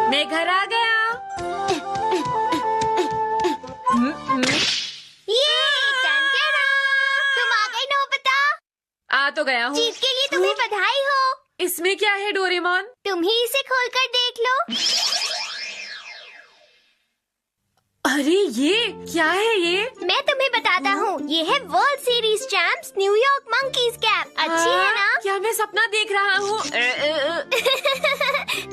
मैं घर आ गया। ये टन-टना! तुम आ गए नोबिता। आ तो गया हूँ। जीत के लिए तुम्हें बधाई हो। इसमें क्या है डोरेमोन? तुम ही इसे खोलकर देख लो। अरे ये क्या है ये? मैं तुम्हें बताता हूँ, ये है world series champs New York monkeys cap. अच्छी है ना? क्या मैं सपना देख रहा हूँ?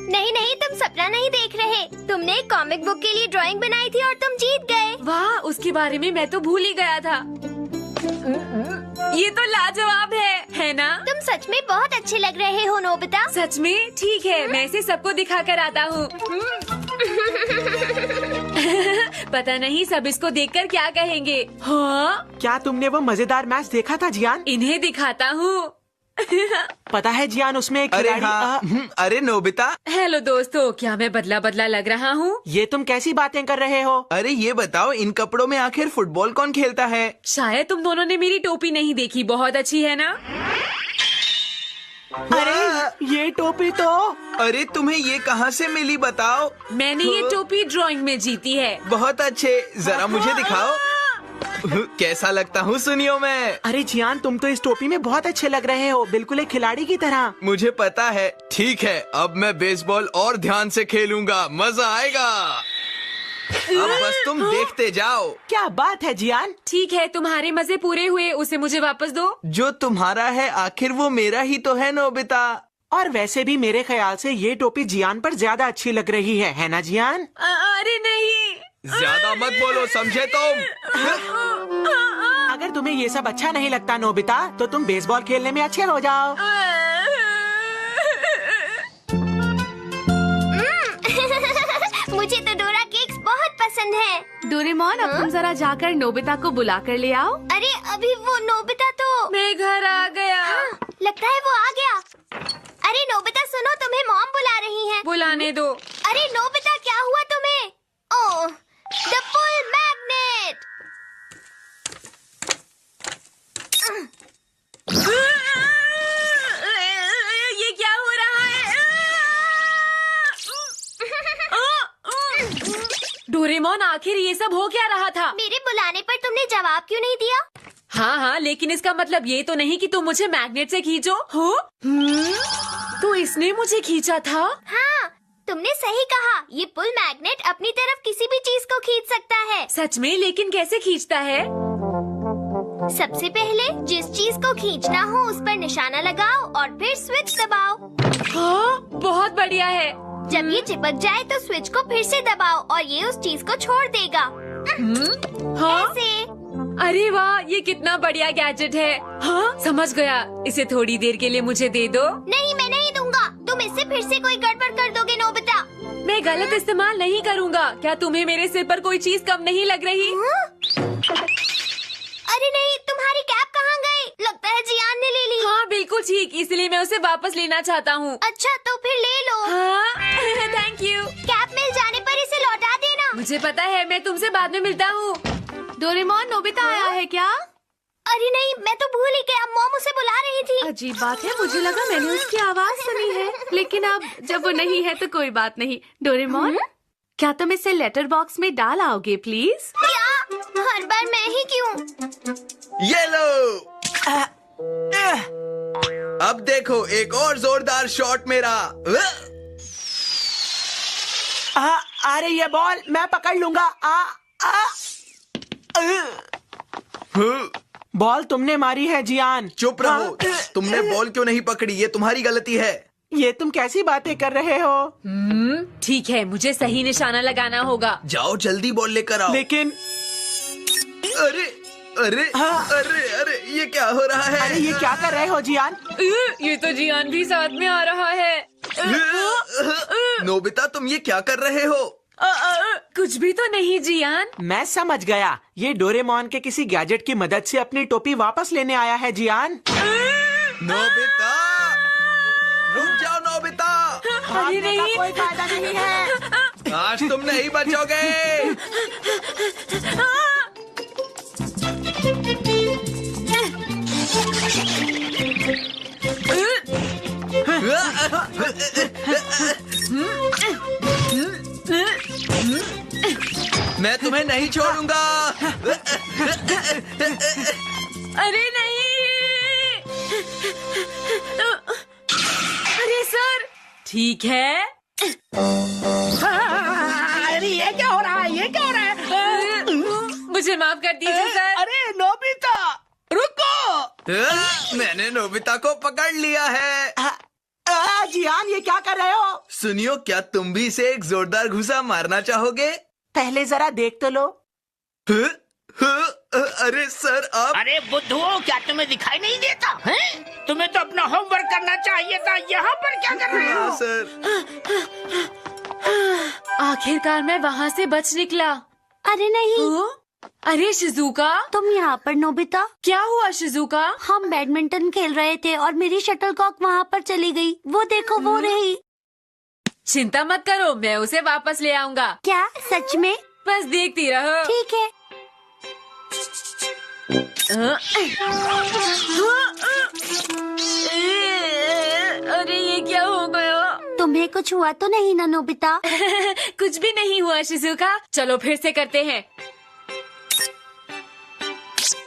नहीं नहीं, तुम सपना नहीं देख रहे। तुमने एक कॉमिक बुक के लिए ड्राइंग बनाई थी और तुम जीत गए। वाह, उसके बारे में मैं तो भूल ही गया था। ये तो लाजवाब है ना? तुम सच में बहुत अच्छे लग रहे हो नोबिता। सच में? ठीक है, मैं इसे सबको दिखा कर आता हूँ। पता नहीं सब इसको देखकर क्या कहेंगे। हाँ? क्या तुमने वो मजेदार मैच देखा था जियान? इन्हें दिखाता हूँ। पता है जियान, उसमें एक अरे खिलाड़ी हाँ, अरे नोबिता, हेलो दोस्तों, क्या मैं बदला बदला लग रहा हूँ? ये तुम कैसी बातें कर रहे हो? अरे ये बताओ, इन कपड़ों में आखिर फुटबॉल कौन खेलता है? शायद तुम दोनों ने मेरी टोपी नहीं देखी। बहुत अच्छी है ना? अरे ये टोपी तो अरे तुम्हें ये कहाँ से मिली बताओ? मैंने ये टोपी ड्राइंग में जीती है। बहुत अच्छे, जरा मुझे दिखाओ। कैसा लगता हूँ सुनियो मैं? अरे जियान, तुम तो इस टोपी में बहुत अच्छे लग रहे हो, बिल्कुल एक खिलाड़ी की तरह। मुझे पता है। ठीक है, अब मैं बेसबॉल और ध्यान से खेलूंगा, मजा आएगा। अब बस तुम देखते जाओ। क्या बात है जियान। ठीक है, तुम्हारे मजे पूरे हुए, उसे मुझे वापस दो। जो तुम्हारा है आखिर वो मेरा ही तो है नोबिता। और वैसे भी मेरे ख्याल से ये टोपी जियान पर ज्यादा अच्छी लग रही है ना जियान? अरे नहीं, ज्यादा मत बोलो, समझे तुम? अगर तुम्हें ये सब अच्छा नहीं लगता नोबिता, तो तुम बेसबॉल खेलने में अच्छे हो जाओ। मुझे तो डोरा केक्स बहुत पसंद है। डोरेमोन, अब तुम जरा जाकर नोबिता को बुला कर ले आओ। अरे अभी वो नोबिता तो मैं घर आ गया। लगता है वो आ गया। अरे नोबिता सुनो, तुम्हें मॉम बुला रही हैं। बुलाने दो। अरे नोबिता, क्या हुआ तुम्हें? ओह, द पुल मैग्नेट। ये क्या हो रहा है? डोरेमोन, आखिर ये सब हो क्या रहा था? मेरे बुलाने पर तुमने जवाब क्यों नहीं दिया? हाँ हाँ, लेकिन इसका मतलब ये तो नहीं कि तुम मुझे मैग्नेट से खींचो हो? तो इसने मुझे खींचा था? हाँ, तुमने सही कहा। ये पुल मैग्नेट अपनी तरफ किसी भी चीज को खींच सकता है। सच में? लेकिन कैसे खींचता है? सबसे पहले जिस चीज को खींचना हो उस पर निशाना लगाओ और फिर स्विच दबाओ। हाँ, बहुत बढ़िया है। जब ये चिपक जाए तो स्विच को फिर से दबाओ और ये उस चीज को छोड़ देगा। हाँ? ऐसे। अरे वाह, ये कितना बढ़िया गैजेट है। हाँ, समझ गया। इसे थोड़ी देर के लिए मुझे दे दो। नहीं, मैं नहीं दूंगा। तुम इससे फिर से कोई गड़बड़ कर दोगे नोबिता। मैं गलत इस्तेमाल नहीं करूँगा। क्या तुम्हें मेरे सिर पर कोई चीज कम नहीं लग रही? अरे नहीं, तुम्हारी कैप कहाँ गई? लगता है जियान ने ले ली। हाँ बिल्कुल ठीक, इसलिए मैं उसे वापस लेना चाहता हूँ। अच्छा, तो फिर ले लो। हाँ, थैंक यू। कैप मिल जाने पर इसे लौटा देना। मुझे पता है, मैं तुमसे बाद में मिलता हूँ। डोरेमोन, नोबिता आया है क्या? अरे नहीं, मैं तो भूल ही गया। मॉम उसे बुला रही थी। अजीब बात है, मुझे लगा मैंने उसकी आवाज सुनी है, लेकिन अब जब वो नहीं है तो कोई बात नहीं। डोरेमोन, क्या तुम इसे लेटर बॉक्स में डाल आओगे प्लीज? क्या? हर बार मैं ही क्यों? ये लो। अब देखो, एक और जोरदार शॉट मेरा। अरे ये बॉल मैं पकड़ लूंगा। बॉल तुमने मारी है जियान। चुप रहो। तुमने बॉल क्यों नहीं पकड़ी? ये तुम्हारी गलती है। ये तुम कैसी बातें कर रहे हो? ठीक है, मुझे सही निशाना लगाना होगा। जाओ जल्दी बॉल लेकर आओ। लेकिन अरे अरे अरे अरे, ये क्या हो रहा है? अरे ये क्या कर रहे हो जियान? ये तो जियान भी साथ में आ रहा है। नोबिता, तुम ये क्या कर रहे हो? कुछ भी तो नहीं जियान। मैं समझ गया, ये डोरेमोन के किसी गैजेट की मदद से अपनी टोपी वापस लेने आया है जियान। नोबिता, रुक जाओ नोबिता। अरे नहीं, कोई फायदा नहीं है। आज तुम नहीं बचोगे। तुम्हें नहीं छोड़ूंगा। अरे नहीं। अरे सर, ठीक है। अरे ये क्या हो रहा है, ये क्या हो रहा है? मुझे माफ कर दीजिए सर। अरे नोबिता रुको। मैंने नोबिता को पकड़ लिया है। जियान, ये क्या कर रहे हो? सुनियो, क्या तुम भी इसे एक जोरदार घुसा मारना चाहोगे? पहले जरा देख तो लो। अरे सर, आप अरे बुद्धुओं, क्या तुम्हें दिखाई नहीं देता है? तुम्हें तो अपना होमवर्क करना चाहिए था। यहाँ पर क्या कर रहे हो? हाँ, सर। आखिरकार मैं वहाँ से बच निकला। अरे नहीं, ओ? अरे शिजुका, तुम यहाँ पर नोबिता। क्या हुआ शिजुका? हम बैडमिंटन खेल रहे थे और मेरी शटलकॉक वहाँ पर चली गई। वो देखो, वो रही। चिंता मत करो, मैं उसे वापस ले आऊंगा। क्या सच में? बस देखती रहो। ठीक है। अरे ये क्या हो गया? तुम्हें कुछ हुआ तो नहीं ना नोबिता? कुछ भी नहीं हुआ शिजुका। चलो फिर से करते हैं।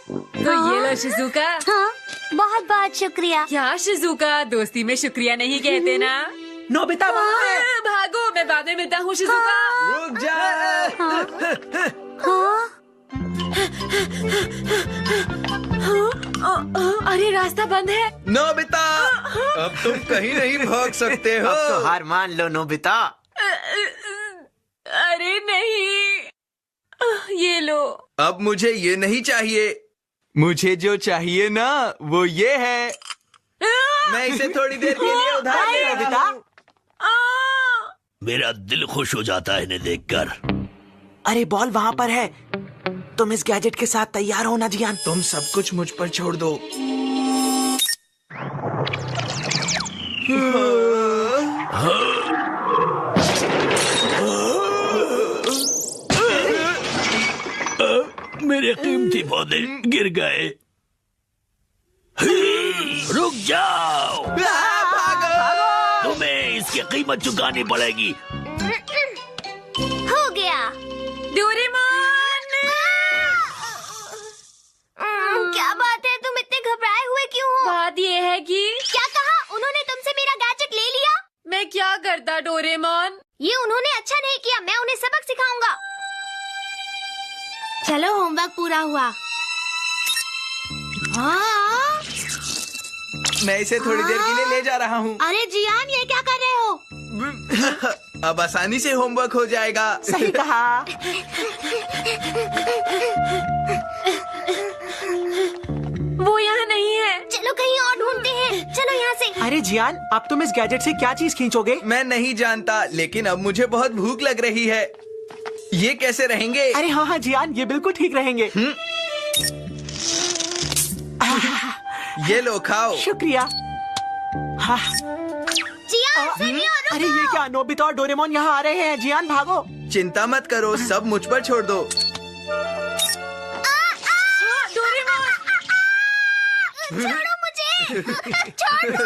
तो ये लो शिजुका। हाँ, बहुत बहुत शुक्रिया। क्या शिजुका, दोस्ती में शुक्रिया नहीं कहते ना? नोबिता वहाँ है। भागो, मैं बाद में मिलता हूँ शिजुका। रुक जा। हाँ, अरे रास्ता बंद है। नोबिता, अब तुम कहीं नहीं भाग सकते हो। अब तो हार मान लो नोबिता। अरे नहीं, ये लो। अब मुझे ये नहीं चाहिए। मुझे जो चाहिए ना, वो ये है। मैं इसे थोड़ी देर के लिए उधार ले रहा हूँ। मेरा दिल खुश हो जाता है इन्हें देखकर। अरे बॉल वहाँ पर है। तुम इस गैजेट के साथ तैयार हो ना जियान? तुम सब कुछ मुझ पर छोड़ दो। मेरे कीमती पौधे गिर गए। रुक जाओ, तुम्हें इसकी कीमत चुकानी पड़ेगी। हो गया। डोरेमोन! क्या बात है, तुम इतने घबराए हुए क्यों हो? बात ये है कि क्या कहा? उन्होंने तुमसे मेरा गैजेट ले लिया? मैं क्या करता डोरेमोन? ये उन्होंने अच्छा नहीं किया। मैं उन्हें सबक सिखाऊंगा। चलो, होमवर्क पूरा हुआ। हाँ? मैं इसे थोड़ी देर के लिए ले जा रहा हूँ। अरे जियान, ये क्या कर रहे हो? अब आसानी से होमवर्क हो जाएगा। सही कहा। वो यहाँ नहीं है। चलो कहीं और ढूंढते हैं। चलो यहाँ से। अरे जियान, अब तुम इस गैजेट से क्या चीज खींचोगे? मैं नहीं जानता, लेकिन अब मुझे बहुत भूख लग रही है। ये कैसे रहेंगे? अरे हाँ हाँ जियान, ये बिल्कुल ठीक रहेंगे। ये लो, खाओ। शुक्रिया। हाँ। जियान, सुनियो, रुको। अरे ये क्या, नोबिता और डोरेमोन यहाँ आ रहे हैं। जियान भागो। चिंता मत करो, सब मुझ पर छोड़ दो। छोड़ो मुझे। छोड़ दो।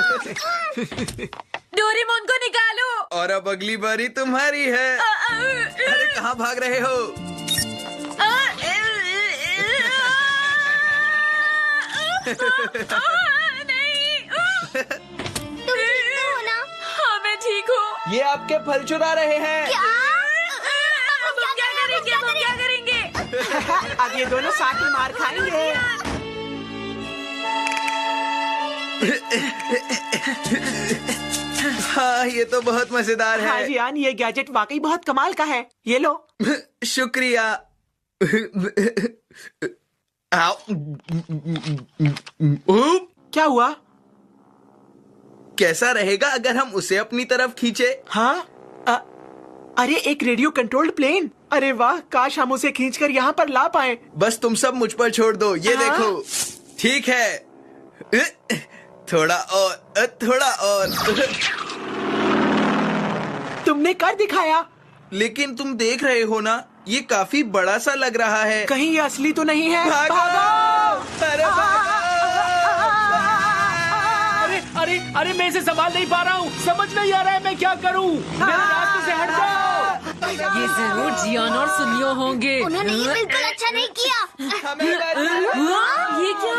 डोरेमोन को निकालो। और अब अगली बारी तुम्हारी है। अरे कहाँ भाग रहे हो? नहीं। तुम ठीक तो हो ना? हाँ मैं ठीक हूँ। ये आपके फल चुरा रहे हैं। क्या? अब हम क्या करेंगे? अब हम क्या करेंगे? अब ये दोनों साथ में मार खाएंगे। हाँ, ये तो बहुत मजेदार हाँ है। जियान, ये गैजेट वाकई बहुत कमाल का है। ये लो। शुक्रिया। आओ। क्या हुआ? कैसा रहेगा अगर हम उसे अपनी तरफ खींचे? हाँ? अरे एक रेडियो कंट्रोल्ड प्लेन। अरे वाह, काश हम उसे खींचकर यहाँ पर ला पाए। बस तुम सब मुझ पर छोड़ दो। ये हाँ? देखो। ठीक है, थोड़ा और, थोड़ा और। तुमने कर दिखाया। लेकिन तुम देख रहे हो ना, ये काफी बड़ा सा लग रहा है। कहीं ये असली तो नहीं है? भागो! अरे भागो! अरे अरे मैं इसे संभाल नहीं पा रहा हूँ। समझ नहीं आ रहा है मैं क्या करूँ। मेरे रास्ते से हट जाओ। ये जरूर जियान और सुनियो होंगे। उन्होंने ये बिल्कुल अच्छा नहीं किया। ये क्या?